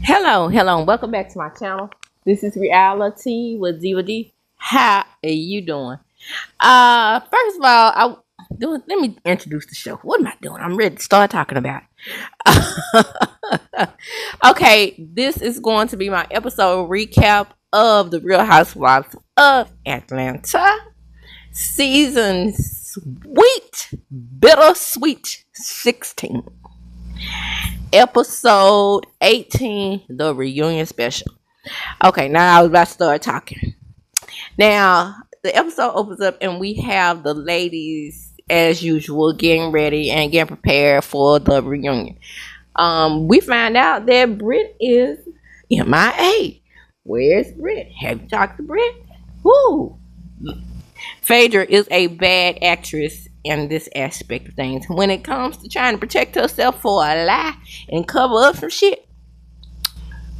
Hello, welcome back to my channel. This is Reality with Diva D. How are you doing? First of all, let me introduce the show. What am I doing? I'm ready to start talking about it. Okay, this is going to be my episode recap of the Real Housewives of Atlanta. Season bittersweet 16. Episode 18, the reunion special. Okay, now I was about to start talking. Now, the episode opens up and we have the ladies, as usual, getting ready and getting prepared for the reunion. We find out that Britt is MIA. Where's Britt? Have you talked to Britt? Woo! Phaedra is a bad actress in this aspect of things. When it comes to trying to protect herself for a lie and cover up some shit.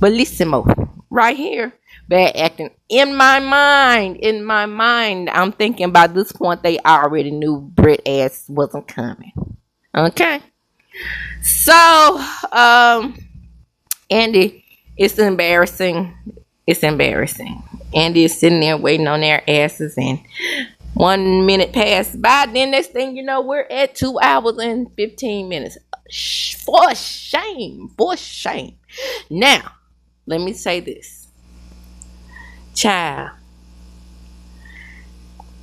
Bellissimo. Right here. Bad acting. In my mind, I'm thinking by this point they already knew Britt ass wasn't coming. Okay. So, Andy, it's embarrassing. Andy is sitting there waiting on their asses, and 1 minute passed by. Then next thing you know, we're at 2 hours and 15 minutes. For shame. Now, let me say this. Child.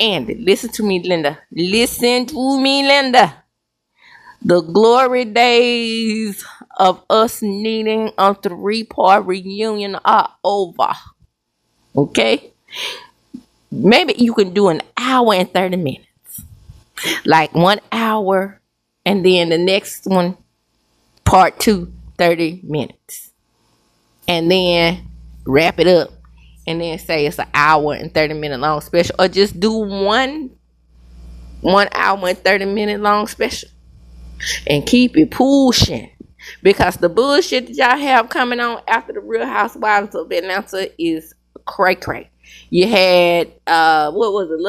Andy, listen to me, Linda. The glory days of us needing a 3-part reunion are over. Okay? Maybe you can do an hour and 30 minutes. Like 1 hour and then the next one, part 2, 30 minutes. And then wrap it up and then say it's an hour and 30 minute long special. Or just do one hour and 30 minute long special. And keep it pushing. Because the bullshit that y'all have coming on after the Real Housewives of Atlanta is cray. You had what was it?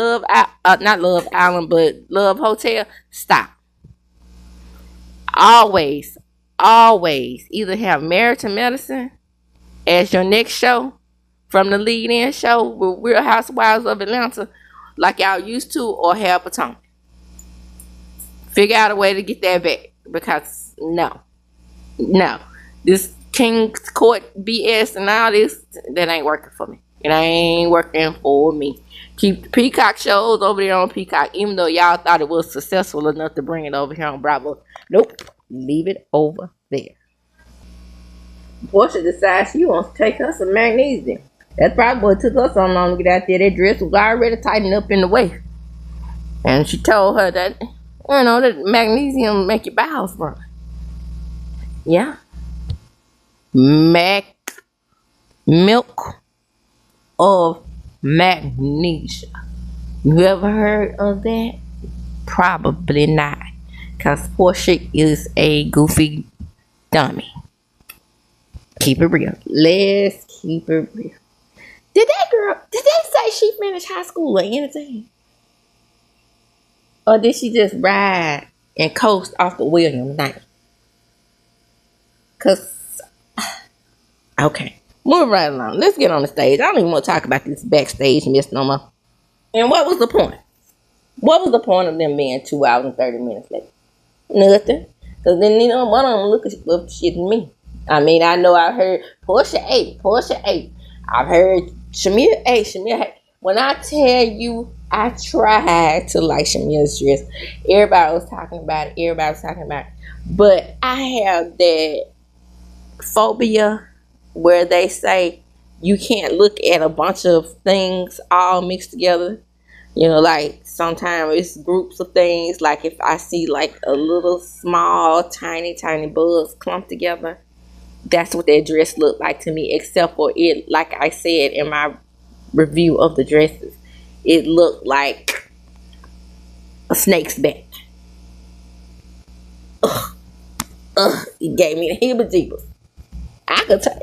Not Love Island, but Love Hotel. Stop. Always either have Married to Medicine as your next show from the lead-in show with Real Housewives of Atlanta, like y'all used to, or have Potomac. Figure out a way to get that back, because no, this King's Court BS and all this, that ain't working for me. It ain't working for me. Keep the Peacock shows over there on Peacock, even though y'all thought it was successful enough to bring it over here on Bravo. Nope, leave it over there. Portia decides she wants to take her some magnesium. That's probably what took her so long to get out there. That dress was already tightened up in the waist. And she told her that, that magnesium make your bowels run. Yeah. Milk of magnesia. You ever heard of that? Probably not. Because Portia is a goofy dummy. Keep it real. Let's keep it real. Did they say she finished high school or anything? Or did she just ride and coast off the Williams name? Okay. Move right along. Let's get on the stage. I don't even want to talk about this backstage mess no more. And what was the point? What was the point of them being 2 hours and 30 minutes late? Nothing. Because then, one of them look at shit at me. I mean, I know I heard Portia 8. I've heard Shamir 8. When I tell you, I tried to like Shamir's dress. Everybody was talking about it. But I have that phobia where they say you can't look at a bunch of things all mixed together. Like sometimes it's groups of things. Like if I see like a little small, tiny bugs clumped together, that's what that dress looked like to me, except for it, like I said in my review of the dresses, it looked like a snake's back. It gave me the heebie-jeebies.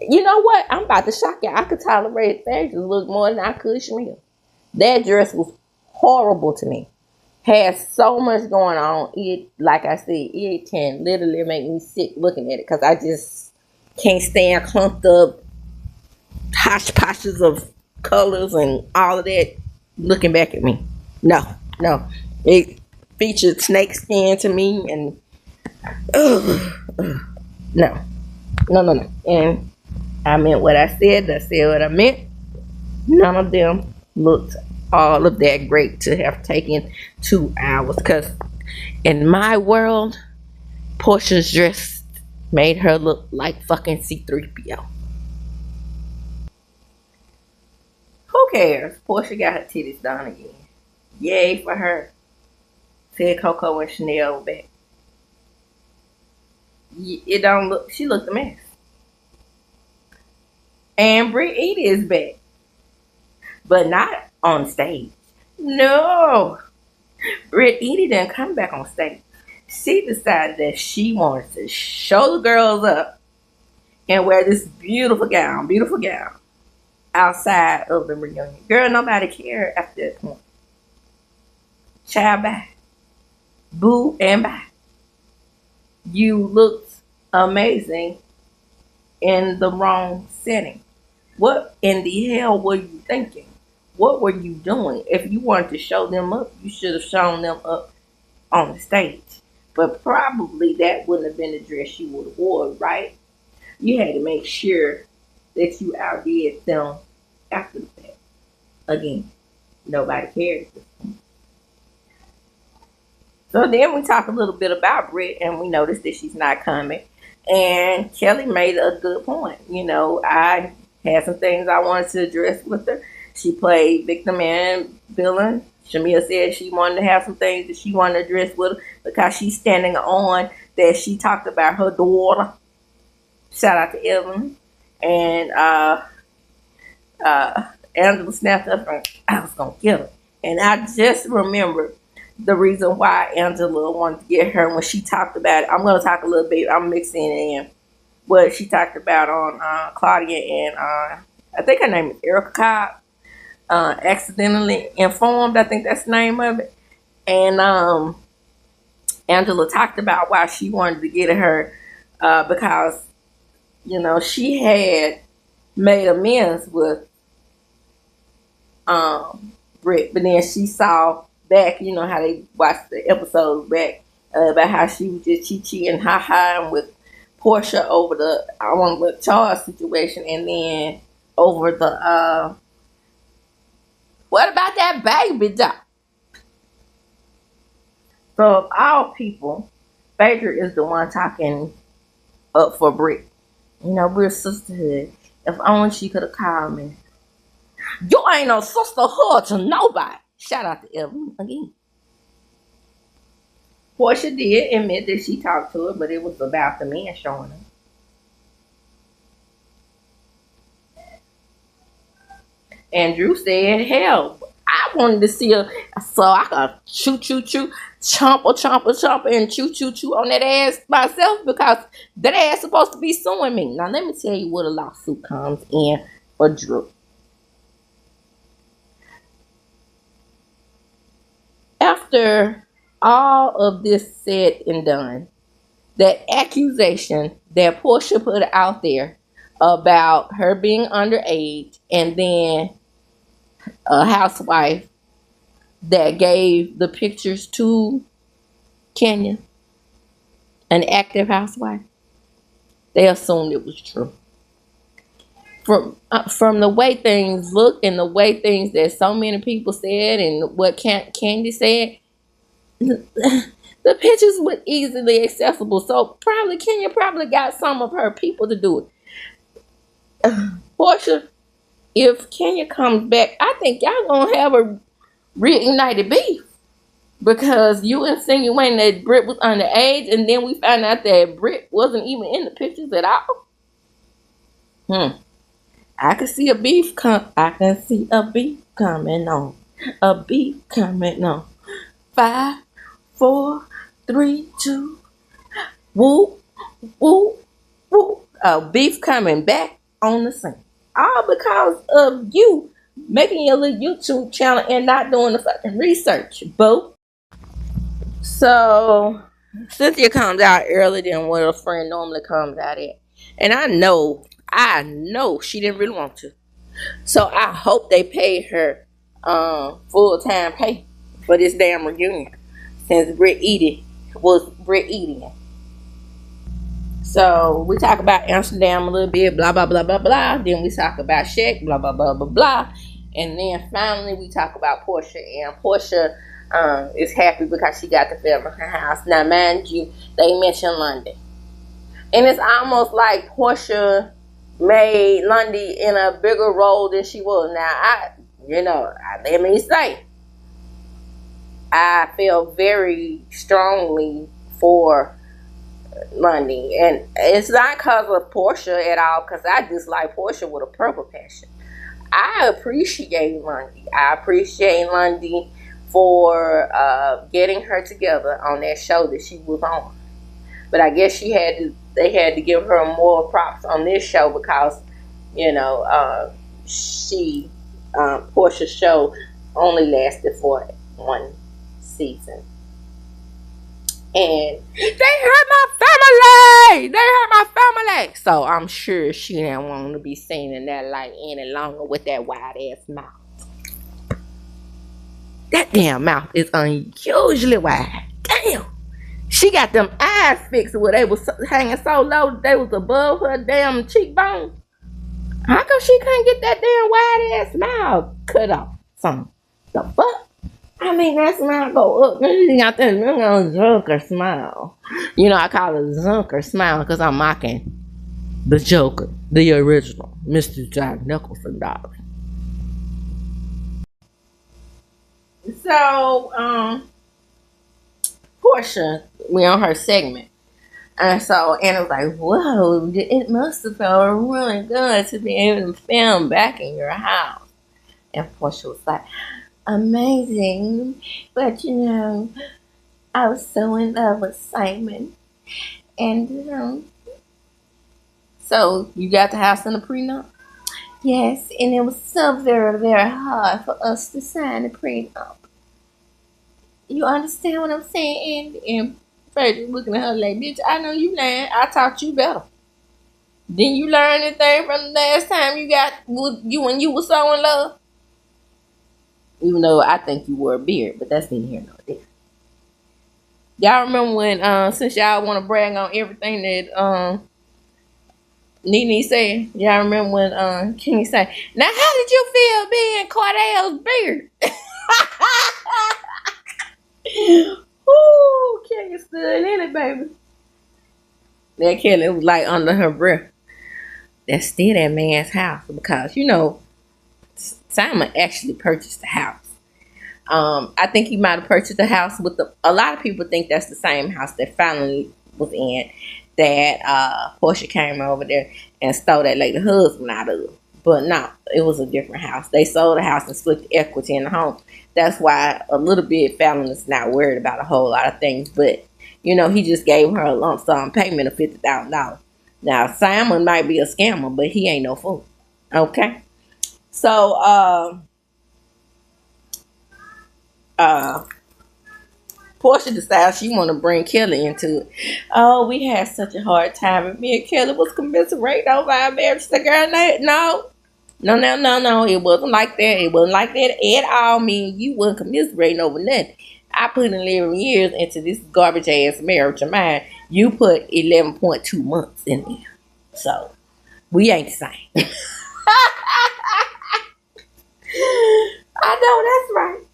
You know what? I'm about to shock you. I could tolerate Phaedra's look more than I could Shamil. That dress was horrible to me. Has so much going on. It, like I said, it can literally make me sick looking at it, because Can't stand clumped up hodgepodges of colors and all of that looking back at me. No, no. It featured snake skin to me and ugh, no. No, no, no. And I meant what I said. I said what I meant. None of them looked all of that great to have taken 2 hours. Because in my world, Portia's dress made her look like fucking C3PO. Who cares? Portia got her titties done again. Yay for her. Said Coco and Chanel back. It don't look. She looked a mess. And Britt Edie is back, but not on stage. No, Britt Edie didn't come back on stage. She decided that she wanted to show the girls up and wear this beautiful gown, outside of the reunion. Girl, nobody cared after that point. Child, bye. Boo and bye. You looked amazing in the wrong setting. What in the hell were you thinking? What were you doing? If you wanted to show them up, you should have shown them up on the stage. But probably that wouldn't have been the dress you would have worn, right? You had to make sure that you outdid them after the fact. Again, nobody cared. So then we talk a little bit about Britt, and we noticed that she's not coming. And Kelly made a good point. You know, I had some things I wanted to address with her. She played victim and villain. Shamia said she wanted to have some things that she wanted to address with her because she's standing on that she talked about her daughter. Shout out to Evelyn. And Angela snapped up and I was going to kill her. And I just remembered the reason why Angela wanted to get her when she talked about it. I'm going to talk a little bit. I'm mixing it in. What she talked about on Claudia and I think her name is Erica Cobb. Accidentally informed, I think that's the name of it. And Angela talked about why she wanted to get her because, you know, she had made amends with Britt, but then she saw back, you know, how they watched the episode back about how she was just chi-chi and ha-ha with Portia over the I want to look Charles situation, and then over the what about that baby doll? So of all people, Phaedra is the one talking up for Britt. You know, we're sisterhood. If only she could have called me. You ain't no sisterhood to nobody. Shout out to Evelyn again. Portia did admit that she talked to her, but it was about the man showing her. And Drew said, hell, I wanted to see her so I could chomp, and chew on that ass myself because that ass supposed to be suing me. Now, let me tell you what a lawsuit comes in for Drew. After all of this said and done, that accusation that Portia put out there about her being underage and then a housewife that gave the pictures to Kenya, an active housewife, they assumed it was true. From the way things look and the way things that so many people said and what Candy said, the pictures were easily accessible. So Kenya probably got some of her people to do it. Portia, if Kenya comes back, I think y'all gonna have a reignited beef because you insinuating that Britt was underage, and then we found out that Britt wasn't even in the pictures at all. I can see a beef coming on. A beef coming on. 5, 4, 3, 2. Whoop, whoop, whoop. A beef coming back on the scene. All because of you making your little YouTube channel and not doing the fucking research, boo. So Cynthia comes out earlier than what a friend normally comes out at. And I know she didn't really want to. So I hope they paid her full time pay for this damn reunion since Britt eating. So we talk about Amsterdam a little bit, blah blah blah blah blah. Then we talk about Shaq, blah blah blah blah blah. And then finally we talk about Portia, and Portia is happy because she got to film in her house. Now mind you, they mentioned London. And it's almost like Portia made Lundy in a bigger role than she was. Now let me say, I feel very strongly for Lundy, and it's not because of Portia at all, because I dislike Portia with a purple passion. I appreciate Lundy. I appreciate Lundy for getting her together on that show that she was on. But I guess they had to give her more props on this show because, Portia's show only lasted for one season. And they hurt my family. They hurt my family. So I'm sure she didn't want to be seen in that light any longer with that wide ass mouth. That damn mouth is unusually wide. Damn. She got them eyes fixed where they was hanging so low they was above her damn cheekbone. How come she couldn't get that damn wide ass mouth cut off? Something. The fuck? I mean, that smile go up. You got that Joker smile. I call it Zunker smile because I'm mocking the Joker, the original, Mr. Jack Nicholson, darling. So, Portia, we on her segment. And so Anna was like, whoa, it must have felt really good to be able to film back in your house. And Portia was like, amazing, but I was so in love with Simon, and so you got the house in the prenup? Yes, and it was so very, very hard for us to sign the prenup. You understand what I'm saying? And Frederick looking at her like, bitch, I know you learned. I taught you better. Didn't you learn anything from the last time when you were so in love? Even though I think you wore a beard, but that's neither here nor there. Y'all remember when, since y'all want to brag on everything that Nene said, y'all remember when Kenny said, now how did you feel being Cordell's beard? Ooh, Kenny stood in it, baby. That Kelly was like under her breath. That's still that man's house because, Simon actually purchased the house. I think he might have purchased the house with a lot of people think that's the same house that finally was in that Portia came over there and stole that lady husband out of. But no, it was a different house. They sold the house and split the equity in the home. That's why a little bit Fallon is not worried about a whole lot of things. But, he just gave her a lump sum payment of $50,000. Now, Simon might be a scammer, but he ain't no fool. Okay? So, Portia decides she want to bring Kelly into it. Oh, we had such a hard time, and me and Kelly was commiserating over our marriage. The girl, no. It wasn't like that. It wasn't like that at all. Me and you wasn't commiserating over nothing. I put 11 years into this garbage ass marriage of mine. You put 11.2 months in there. So, we ain't the same. I know that's right.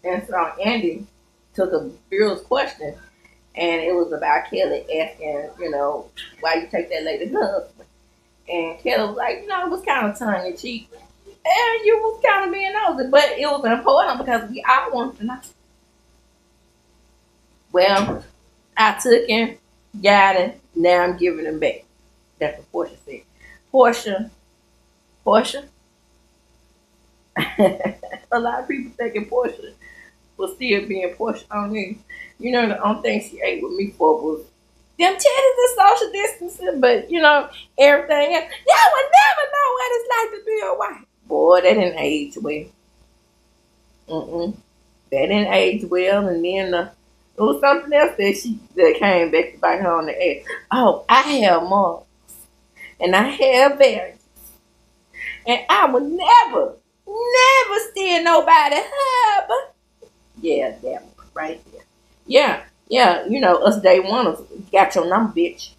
And so Andy took a girl's question, and it was about Kelly asking, why you take that lady's husband. And Kelly was like, it was kind of tongue in cheek. And you was kind of being nosy, but it was important because we all wanted to know. Well, I took him, got him, now I'm giving him back. That's what Portia said. Portia. A lot of people thinking Portia was still being Portia on me. The only thing she ate with me for was them titties and social distancing, but everything else. Y'all would never know what it's like to be a wife. Boy, that didn't age well. That didn't age well, and then It was something else that came back to bite her on the ass. Oh, I have marks and I have berries. And I would never steal nobody hub. Yeah, that one right there. Yeah, us day oneers got your number, bitch.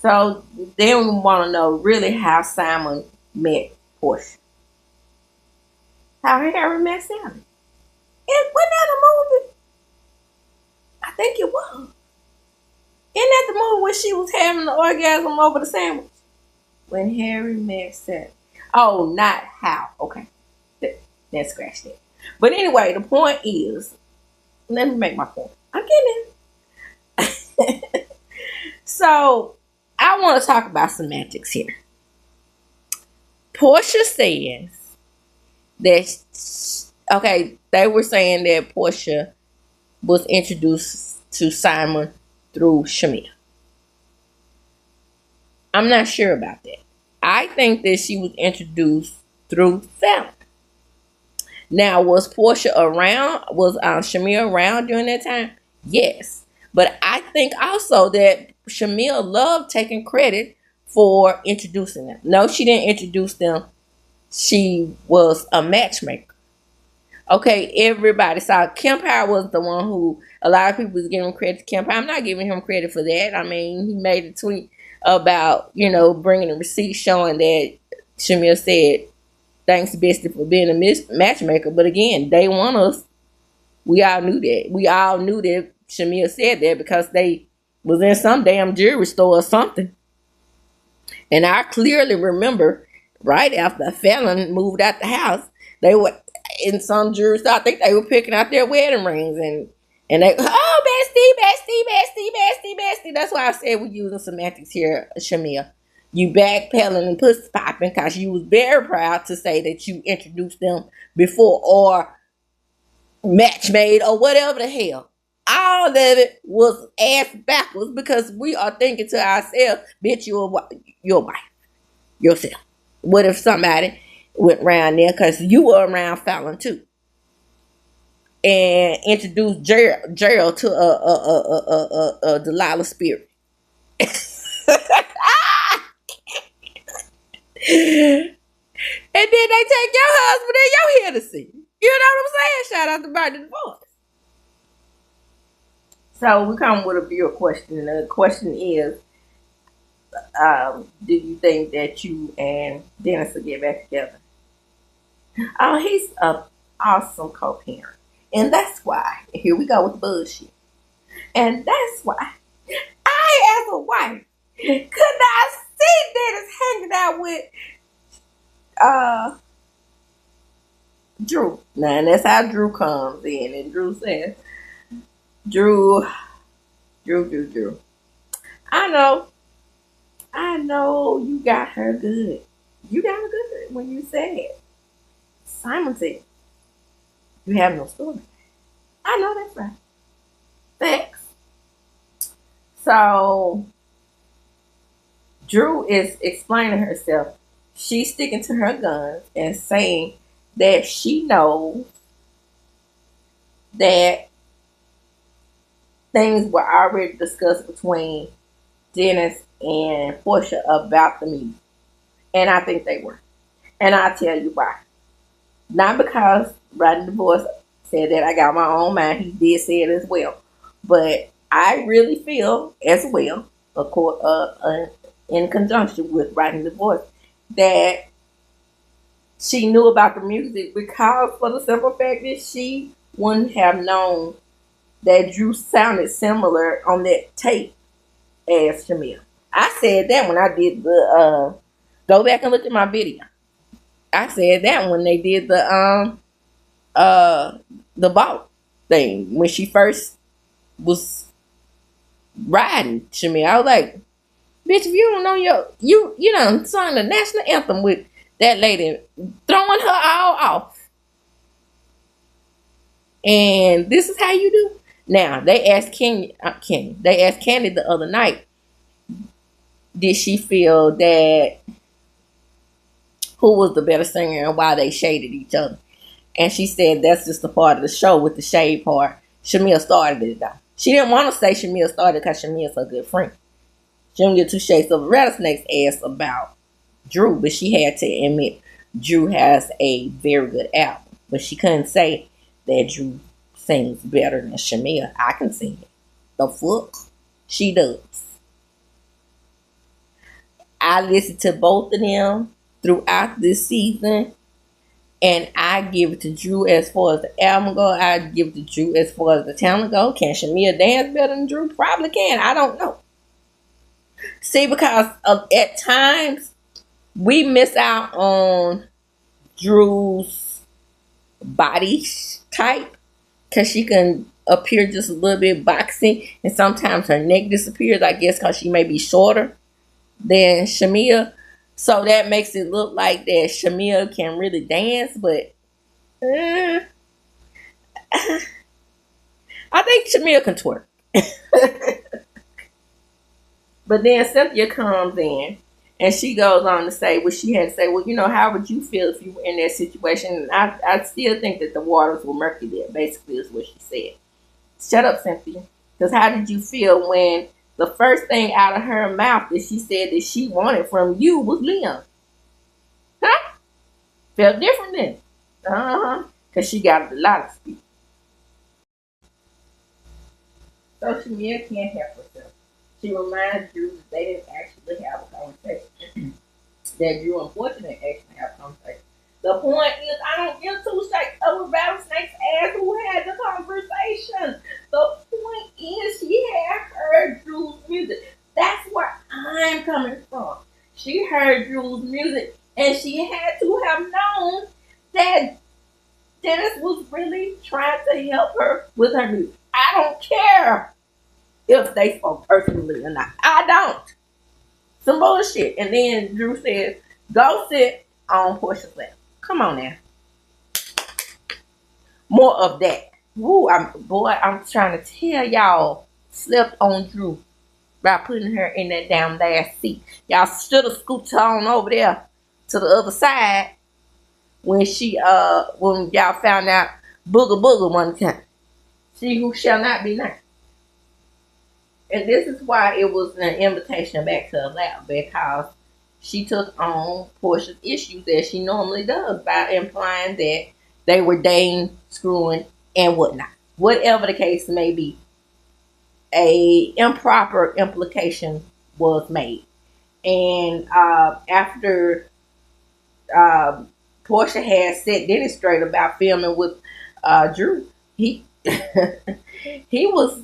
So then we want to know really how Simon met Portia. How Harry met Sally. It wasn't that a movie? I think it was. Isn't that the movie when she was having the orgasm over the sandwich? When Harry met Sally. Oh, not how. Okay. Let's scratch that. But anyway, the point is, let me make my point. I'm getting it. So, I want to talk about semantics here. Portia says that, okay, they were saying that Portia was introduced to Simon through Shamia. I'm not sure about that. I think that she was introduced through Fallon. Now, was Portia around? Was Shamia around during that time? Yes. But I think also that Shamia loved taking credit for introducing them. No, she didn't introduce them. She was a matchmaker. Okay, everybody saw Kim Powell was the one who a lot of people was giving credit to Kim Powell. I'm not giving him credit for that. I mean, he made a tweet about, bringing a receipt showing that Shamia said, thanks, Bestie, for being a matchmaker. But again, they want us. We all knew that. We all knew that Shamia said that because they was in some damn jewelry store or something. And I clearly remember right after Fallon moved out the house, they were in some jewelry store. I think they were picking out their wedding rings and they, bestie. That's why I said we're using semantics here, Shamia. You backpedaling and pussy popping because you was very proud to say that you introduced them before or match made or whatever the hell. All of it was ass backwards because we are thinking to ourselves, bitch, you're wife, yourself. What if somebody went around there because you were around Fallon too and introduced Gerald to a Delilah spirit? And then they take your husband and your here to see. You know what I'm saying? Shout out to Biden Divorce. So we come with a viewer question. The question is, do you think that you and Dennis will get back together? Oh, he's an awesome co-parent. And that's why, here we go with the bullshit. And that's why I, as a wife, could not see Dennis hanging out with Drew. Now, and that's how Drew comes in. And Drew says, Drew. I know you got her good. You got her good when you said, Simon said, you have no story. I know that's right. Thanks. So, Drew is explaining herself. She's sticking to her guns and saying that she knows that things were already discussed between Dennis and Portia about the music. And I think they were. And I'll tell you why. Not because Writing Divorce said that. I got my own mind. He did say it as well. But I really feel as well, of course, in conjunction with Writing Divorce, that she knew about the music because for the simple fact that she wouldn't have known that Drew sounded similar on that tape as Shamia. I said that when I did the go back and look at my video. I said that when they did the ball thing when she first was riding Shamia. I was like, bitch, if you don't know you done sung the national anthem with that lady, throwing her all off. And this is how you do. Now, they asked Candy the other night, did she feel that who was the better singer and why they shaded each other? And she said that's just a part of the show with the shade part. Shamia started it though. She didn't want to say Shamia started because Shamia's her good friend. She don't get two shakes of a rattlesnake's ass about Drew, but she had to admit Drew has a very good album. But she couldn't say that Drew sings better than Shamia. I can sing it. The fuck? She does. I listened to both of them throughout this season, and I give it to Drew as far as the album go. I give it to Drew as far as the talent go. Can Shamia dance better than Drew? Probably can. I don't know. See, because at times we miss out on Drew's body type because she can appear just a little bit boxy, and sometimes her neck disappears, I guess, because she may be shorter than Shamia. So that makes it look like that Shamia can really dance, but I think Shamia can twerk. But then Cynthia comes in and she goes on to say what she had to say. Well, you know, how would you feel if you were in that situation? And I still think that the waters were murky there, basically, is what she said. Shut up, Cynthia. Because how did you feel when the first thing out of her mouth that she said that she wanted from you was Liam? Huh? Felt different then. Because she got a lot of speech. So Shamia can't help herself. She reminds Drew that they didn't actually have a conversation. That Drew and Fortune didn't actually have a conversation. The point is, I don't give two shakes of a rattlesnake's ass who had the conversation. The point is, she had heard Drew's music. That's where I'm coming from. She heard Drew's music, and she had to have known that Dennis was really trying to help her with her music. I don't care if they spoke personally or not. I don't. Some bullshit. And then Drew says, go sit on Portia's lap. Come on now. More of that. Woo, I'm trying to tell y'all, slept on Drew by putting her in that damn last seat. Y'all should have scooped her on over there to the other side when when y'all found out Booger one time. She who shall not be named. And this is why it was an invitation back to her lap, because she took on Portia's issues as she normally does by implying that they were dating, screwing, and whatnot. Whatever the case may be, a improper implication was made. And after Portia had set Dennis straight about filming with Drew, he he was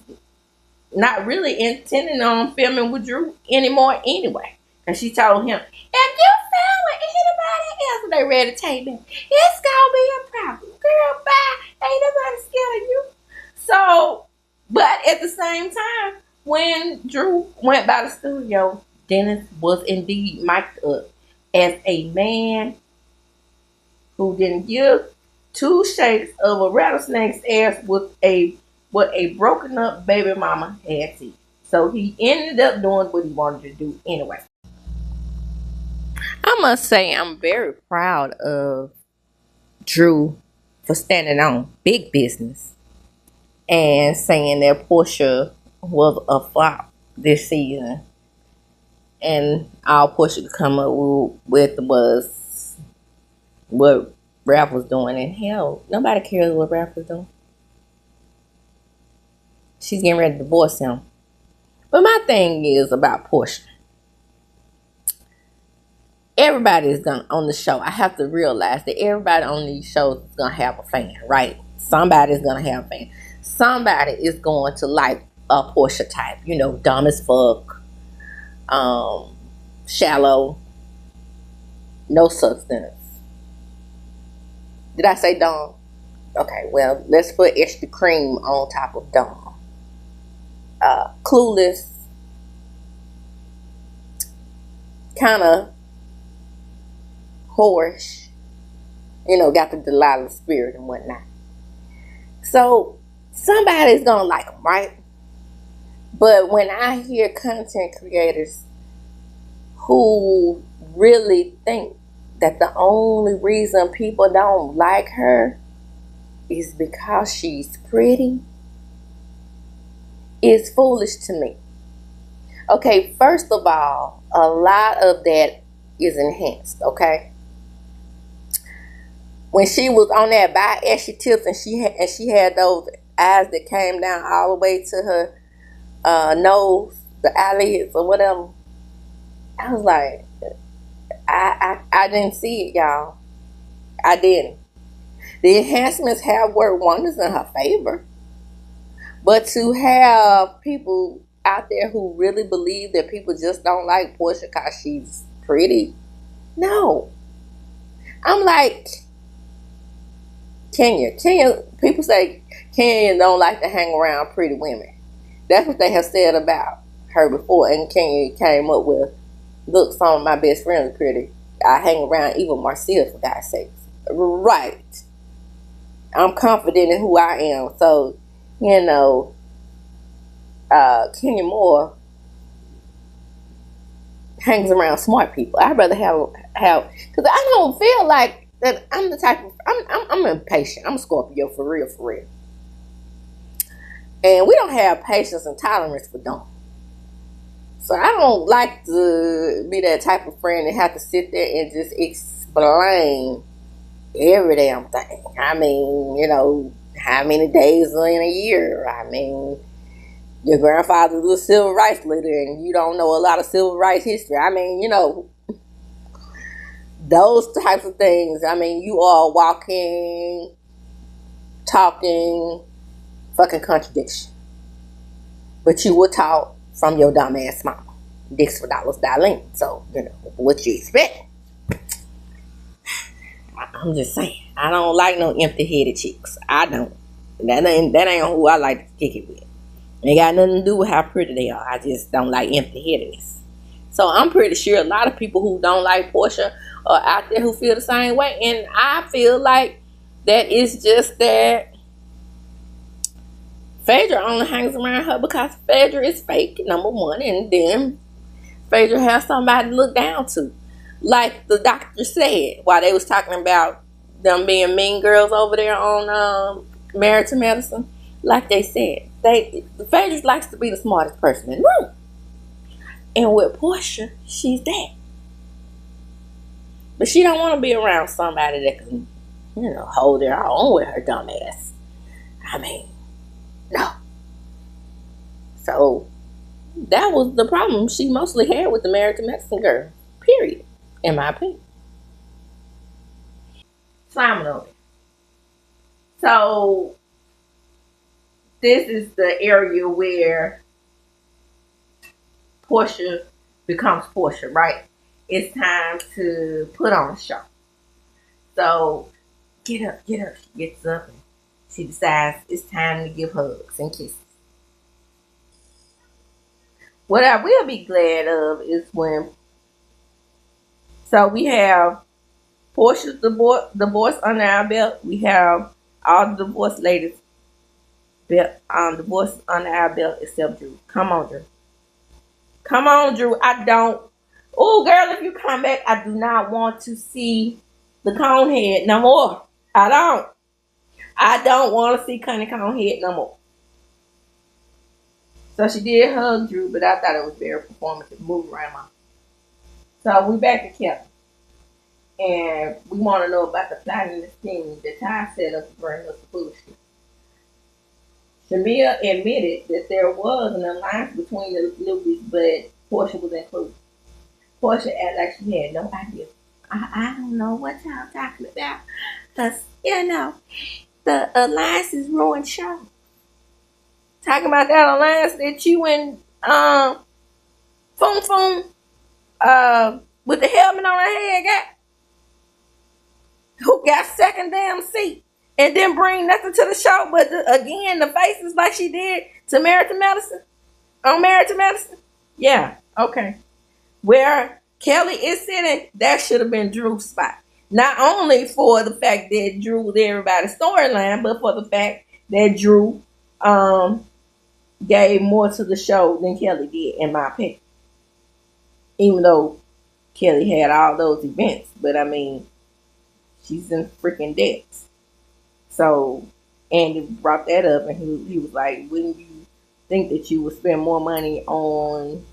not really intending on filming with Drew anymore anyway. And she told him, if you film with anybody else, they ready to take them, it's gonna be a problem. Girl, bye. Ain't nobody scared of you. So, but at the same time, when Drew went by the studio, Dennis was indeed mic'd up as a man who didn't give two shakes of a rattlesnake's ass with a broken up baby mama had to. So he ended up doing what he wanted to do anyway. I must say I'm very proud of Drew for standing on big business and saying that Portia was a flop this season. And all Portia could come up with was what Ralph was doing. And hell, nobody cares what Ralph was doing. She's getting ready to divorce him. But my thing is about Portia. Everybody is gonna on the show. I have to realize that everybody on these shows is gonna have a fan, right? Somebody's gonna have a fan. Somebody is going to like a Portia type, you know, dumb as fuck, shallow, no substance. Did I say dumb? Okay, well, let's put extra cream on top of dumb. Clueless, kind of whorish, you know, got the Delilah spirit and whatnot. So somebody's gonna like them, right? But when I hear content creators who really think that the only reason people don't like her is because she's pretty, is foolish to me. Okay, first of all, a lot of that is enhanced, okay? When she was on that by ashy tips and she had those eyes that came down all the way to her nose, the eyelids or whatever, I was like, I didn't see it, y'all. I didn't. The enhancements have worked wonders in her favor. But to have people out there who really believe that people just don't like Portia because she's pretty, no. I'm like, Kenya, people say Kenya don't like to hang around pretty women. That's what they have said about her before. And Kenya came up with, look, some of my best friends are pretty. I hang around even Marcia, for God's sakes. Right. I'm confident in who I am. So, Kenya Moore hangs around smart people. I'd rather have because I don't feel like that. I'm the type of I'm impatient. I'm a Scorpio for real, and we don't have patience and tolerance for dumb. So I don't like to be that type of friend that have to sit there and just explain every damn thing. I mean, how many days are in a year? I mean, your grandfather was a civil rights leader and you don't know a lot of civil rights history. I mean, those types of things. I mean, you are walking, talking, fucking contradiction. But you were taught from your dumb ass mama. Dicks for dollars, darling. So, what you expect? I'm just saying. I don't like no empty-headed chicks. I don't. That ain't who I like to kick it with. Ain't got nothing to do with how pretty they are. I just don't like empty-headedness. So I'm pretty sure a lot of people who don't like Portia are out there who feel the same way. And I feel like that it's just that Phaedra only hangs around her because Phaedra is fake, number one. And then Phaedra has somebody to look down to. Like the doctor said while they was talking about them being mean girls over there on Married to Medicine. Like they said, Phaedra likes to be the smartest person in the room. And with Portia, she's that. But she don't want to be around somebody that can, hold their own with her dumb ass. I mean, no. So, that was the problem she mostly had with the Married to Medicine girl. Period. In my opinion. Simon on it. So, this is the area where Portia becomes Portia, right? It's time to put on a show. So, get up. She gets up and she decides it's time to give hugs and kisses. What I will be glad of is when, so we have Portia's divorce under our belt. We have all the divorce ladies divorce under our belt except Drew. Come on, Drew. I don't. Oh, girl, if you come back, I do not want to see the conehead no more. I don't want to see Connie Conehead no more. So she did hug Drew, but I thought it was very performative. Move around. So we back to Kevin. And we want to know about the plot and the scheme that Ty set up to bring us the foolishness. Shamia admitted that there was an alliance between the Lucas, but Portia was included. Portia acted like she had no idea. I don't know what y'all talking about. Because, the alliance is ruined show. Talking about that alliance that you and Foom with the helmet on her head got. Who got second damn seat and didn't bring nothing to the show, but again, the faces like she did to Married to Medicine. On Married to Medicine? Yeah, okay. Where Kelly is sitting, that should have been Drew's spot. Not only for the fact that Drew was everybody's storyline, but for the fact that Drew gave more to the show than Kelly did, in my opinion. Even though Kelly had all those events, but I mean, she's in freaking debts. So Andy brought that up, and he was like, "Wouldn't you think that you would spend more money on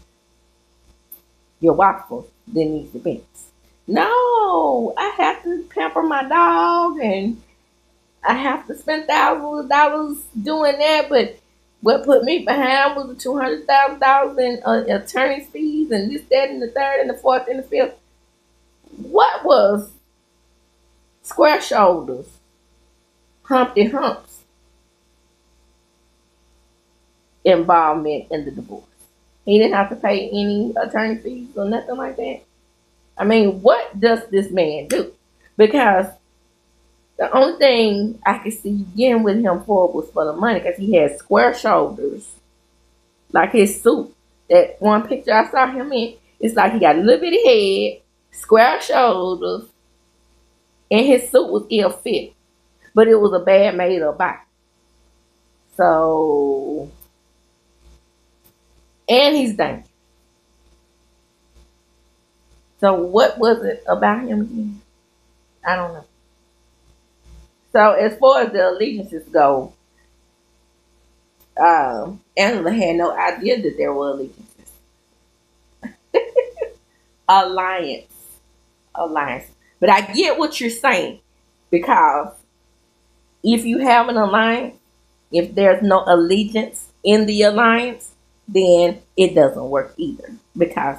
your waffles than these events. No, I have to pamper my dog and I have to spend thousands of dollars doing that. But what put me behind was the $200,000 in attorney's fees and this, that, and the third, and the fourth, and the fifth. What was Square Shoulders, Humpty Hump's involvement in the divorce? He didn't have to pay any attorney fees or nothing like that. I mean, what does this man do? Because the only thing I could see getting with him for was for the money, because he had square shoulders, like his suit. That one picture I saw him in, it's like he got a little bitty head, square shoulders, and his suit was ill fit, but it was a bad made up body. So, and he's dangerous. So what was it about him again? I don't know. So as far as the allegiances go, Angela had no idea that there were allegiances. Alliance. But I get what you're saying, because if you have an alliance, if there's no allegiance in the alliance, then it doesn't work either, because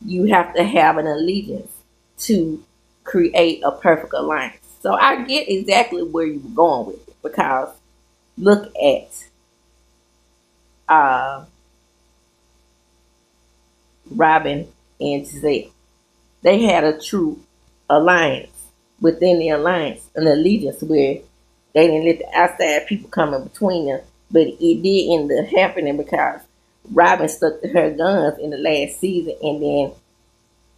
you have to have an allegiance to create a perfect alliance. So I get exactly where you were going with it, because look at Robin and Giselle. They had a true alliance within the alliance, an allegiance where they didn't let the outside people come in between them. But it did end up happening because Robin stuck to her guns in the last season and then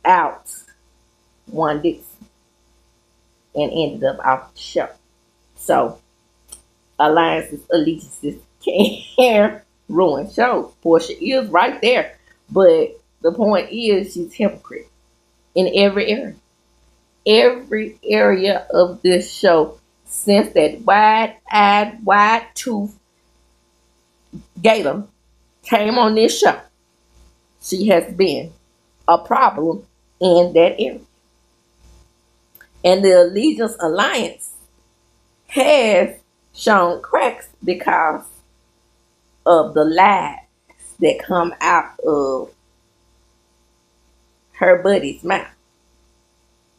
out won Dixon and ended up off the show. So alliances, allegiances can ruin shows. Portia is right there, but the point is she's hypocrite in every area. Every area of this show, since that wide-eyed, wide-toothed Gator came on this show, she has been a problem in that area. And the Allegiance Alliance has shown cracks because of the lies that come out of her buddy's mouth.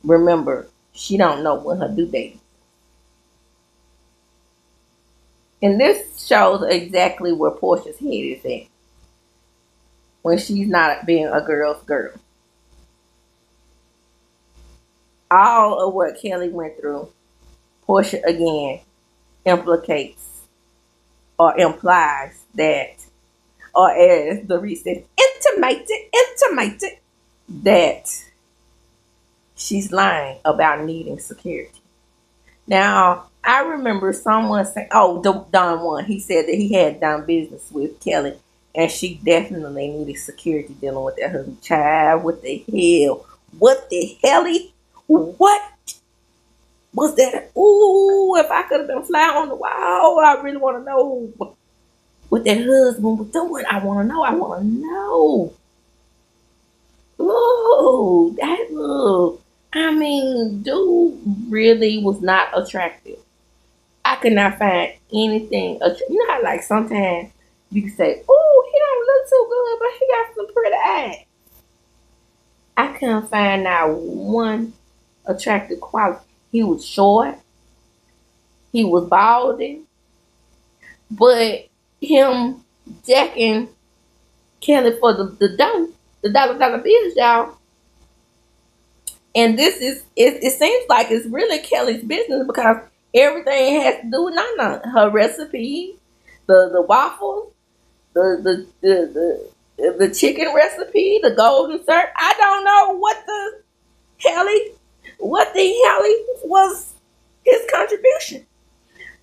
Remember, she don't know when her due date is. And this shows exactly where Portia's head is at when she's not being a girl's girl. All of what Kelly went through, Portia again implicates or implies that, or as the read says, intimated that she's lying about needing security. Now, I remember someone saying, Don Juan, he said that he had done business with Kelly and she definitely needed security dealing with that husband. Child, what the hell? What the helly? What was that? Ooh, if I could have been fly on the wall, I really want to know what that husband was doing. I want to know. Ooh, that look. I mean, dude really was not attractive. I could not find anything. You know how like sometimes you can say, "Oh, he don't look too good, but he got some pretty eyes." I couldn't find not one attractive quality. He was short. He was balding. But him jacking Kelly for the dollar bills, y'all. And this is, it seems like it's really Kelly's business because everything has to do with Nana. Her recipe, the waffles, the chicken recipe, the golden syrup. I don't know what the hell was his contribution.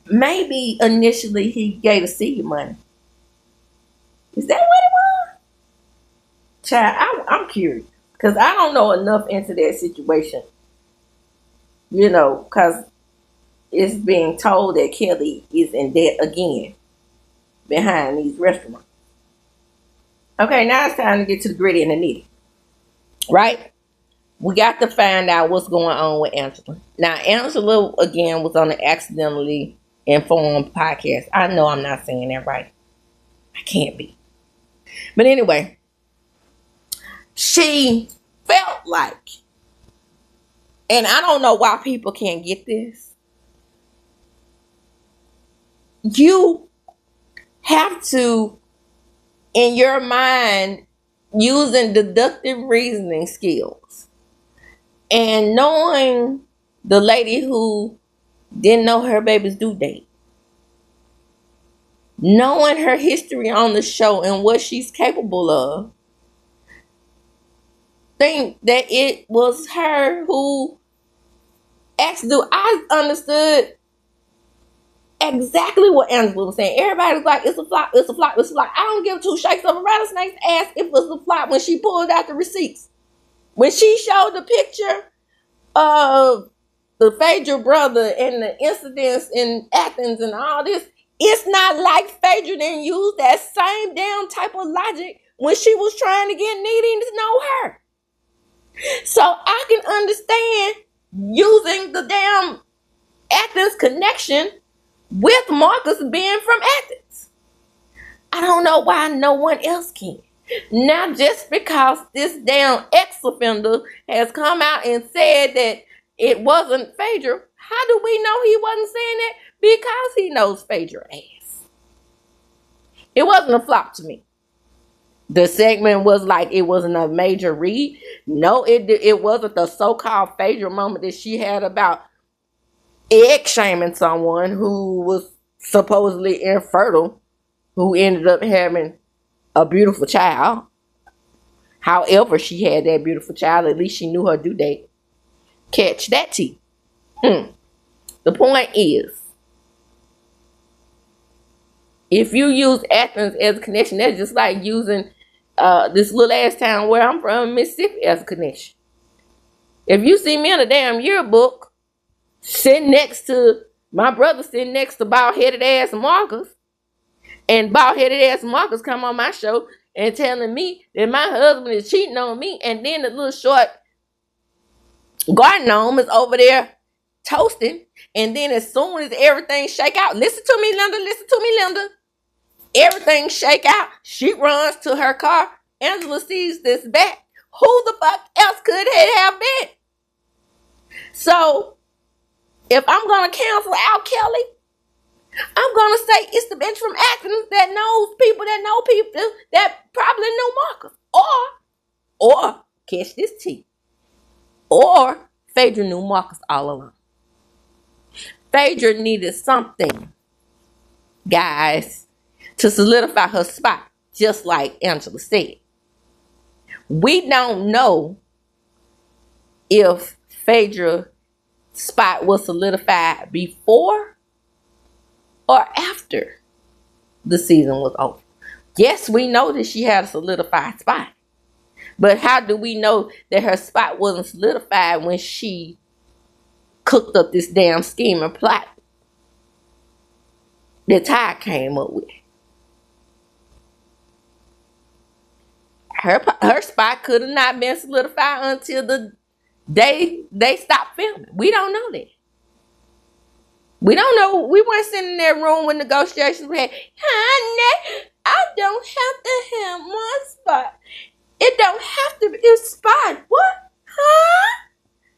Maybe initially he gave a seed money. Is that what it was? Child, I'm curious. Because I don't know enough into that situation. You know, because it's being told that Kelly is in debt again behind these restaurants. Okay, now it's time to get to the gritty and the nitty. Right? We got to find out what's going on with Angela. Now, Angela, again, was on the Accidentally Informed podcast. I know I'm not saying that right. I can't be. But anyway, she felt like, and I don't know why people can't get this, you have to, in your mind, using deductive reasoning skills and knowing the lady who didn't know her baby's due date, knowing her history on the show and what she's capable of, think that it was her who actually, I understood exactly what Angela was saying. Everybody was like, it's a flop, it's a flop, it's a flop. I don't give two shakes of a rattlesnake's ass if it was a flop when she pulled out the receipts. When she showed the picture of the Phaedra brother and the incidents in Athens and all this, it's not like Phaedra didn't use that same damn type of logic when she was trying to get Needy to know her. So I can understand using the damn Athens connection with Marcus being from Athens. I don't know why no one else can. Now, just because this damn ex-offender has come out and said that it wasn't Phaedra, how do we know he wasn't saying that? Because he knows Phaedra ass. It wasn't a flop to me. The segment was like, it wasn't a major read. No, it wasn't the so-called Phaedra moment that she had about egg shaming someone who was supposedly infertile, who ended up having a beautiful child. However, she had that beautiful child. At least she knew her due date. Catch that tea. The point is, if you use Athens as a connection, that's just like using this little ass town where I'm from, Mississippi, as a connection. If you see me in a damn yearbook sitting next to my brother, sitting next to bald-headed ass Marcus, and bald-headed ass Marcus come on my show and telling me that my husband is cheating on me, and then the little short garden gnome is over there toasting, and then as soon as everything shake out, listen to me, Linda, everything shake out, she runs to her car. Angela sees this back. Who the fuck else could it have been? So, if I'm going to cancel out Kelly, I'm going to say it's the bitch from Athens that knows people that probably knew Marcus. Or, catch this tea, or Phaedra knew Marcus all along. Phaedra needed something, guys, to solidify her spot, just like Angela said. We don't know if Phaedra's spot was solidified before or after the season was over. Yes, we know that she had a solidified spot. But how do we know that her spot wasn't solidified when she cooked up this damn scheme and plot that Ty came up with? Her spot could have not been solidified until the day they stopped filming. We don't know that. We don't know. We weren't sitting in that room when negotiations were had. Honey, I don't have to have my spot. It don't have to be a spot. What? Huh?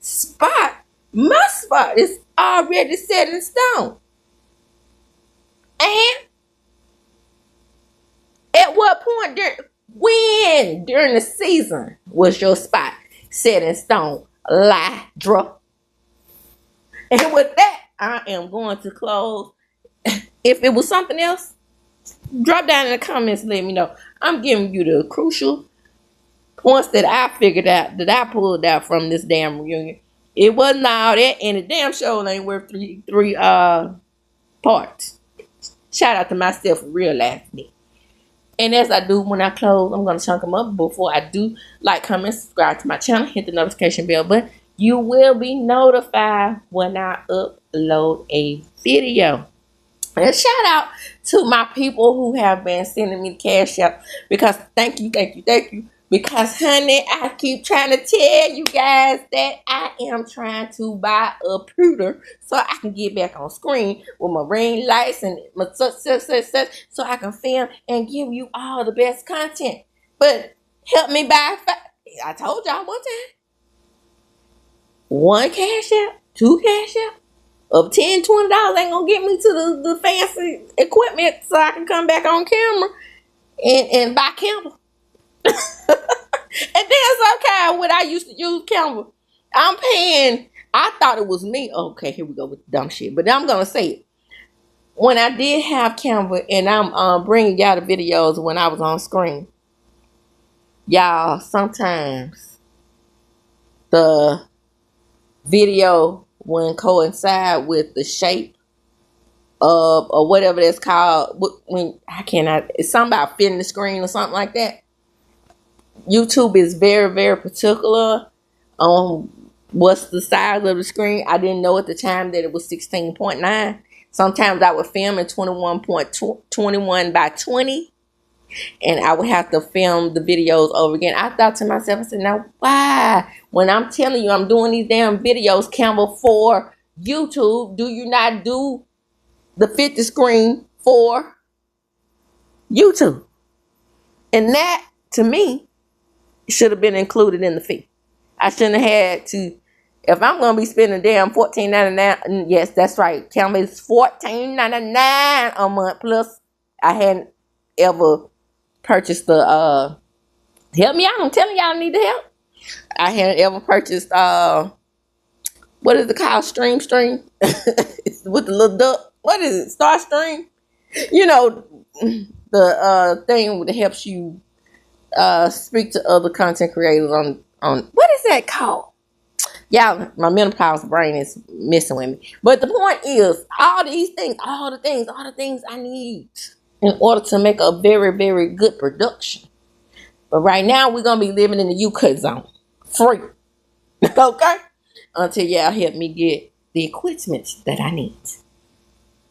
Spot. My spot is already set in stone. And at what point during the season was your spot set in stone? Lie-dra. And with that, I am going to close. If it was something else, drop down in the comments and let me know. I'm giving you the crucial points that I figured out, that I pulled out from this damn reunion. It wasn't all that, and the damn show ain't worth three parts. Shout out to myself for realizing it. And as I do when I close, I'm going to chunk them up. Before I do, like, comment, subscribe to my channel, hit the notification bell button. You will be notified when I upload a video. And shout out to my people who have been sending me the cash out, because thank you, thank you, thank you. Because honey, I keep trying to tell you guys that I am trying to buy a printer so I can get back on screen with my ring lights and my such, so I can film and give you all the best content. But help me buy. I told y'all one time. One cash out, two cash out of $10, $20 ain't gonna get me to the fancy equipment so I can come back on camera and buy camera. And then it's okay when I used to use camera. I'm paying. I thought it was me. Okay, here we go with the dumb shit. But I'm gonna say it. When I did have camera, and I'm bringing y'all the videos when I was on screen. Y'all, sometimes the video wouldn't coincide with the shape of, or whatever that's called. When I cannot, it's something about fitting the screen or something like that. YouTube is very, very particular on what's the size of the screen. I didn't know at the time that it was 16.9. Sometimes I would film in 21 by 20, and I would have to film the videos over again. I thought to myself, I said, now why? When I'm telling you I'm doing these damn videos, Canva, for YouTube, do you not do the 50 screen for YouTube? And that, to me, should have been included in the fee. I shouldn't have had to. If I'm gonna be spending damn $14.99, yes, that's right. Canva is $14.99 a month. Plus, I hadn't ever purchased the help me out. I'm telling y'all I need the help. I hadn't ever purchased what is it called? Stream with the little duck. What is it? Star Stream. You know, the thing that helps you speak to other content creators on what is that called? Y'all, my menopause brain is messing with me. But the point is, all the things I need in order to make a very, very good production. But right now, we're gonna be living in the U-cut zone, free. Okay, until y'all help me get the equipment that I need.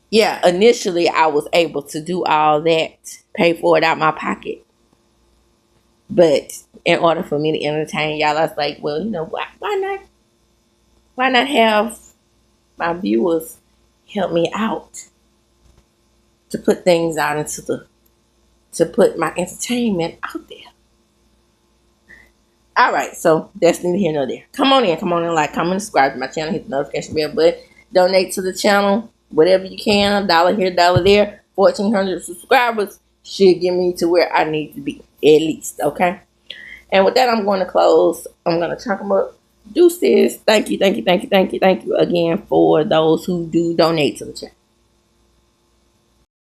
Yeah, initially I was able to do all that, pay for it out my pocket. But in order for me to entertain y'all, I was like, well, you know, why not? Why not have my viewers help me out to put things out to put my entertainment out there? All right, so that's neither here nor there. Come on in, like, comment, and subscribe to my channel, hit the notification bell button, donate to the channel, whatever you can, $1 here, $1 there. 1,400 subscribers should get me to where I need to be, at least, okay? And with that, I'm going to close. I'm going to chunk them up. Deuces. Thank you again for those who do donate to the channel.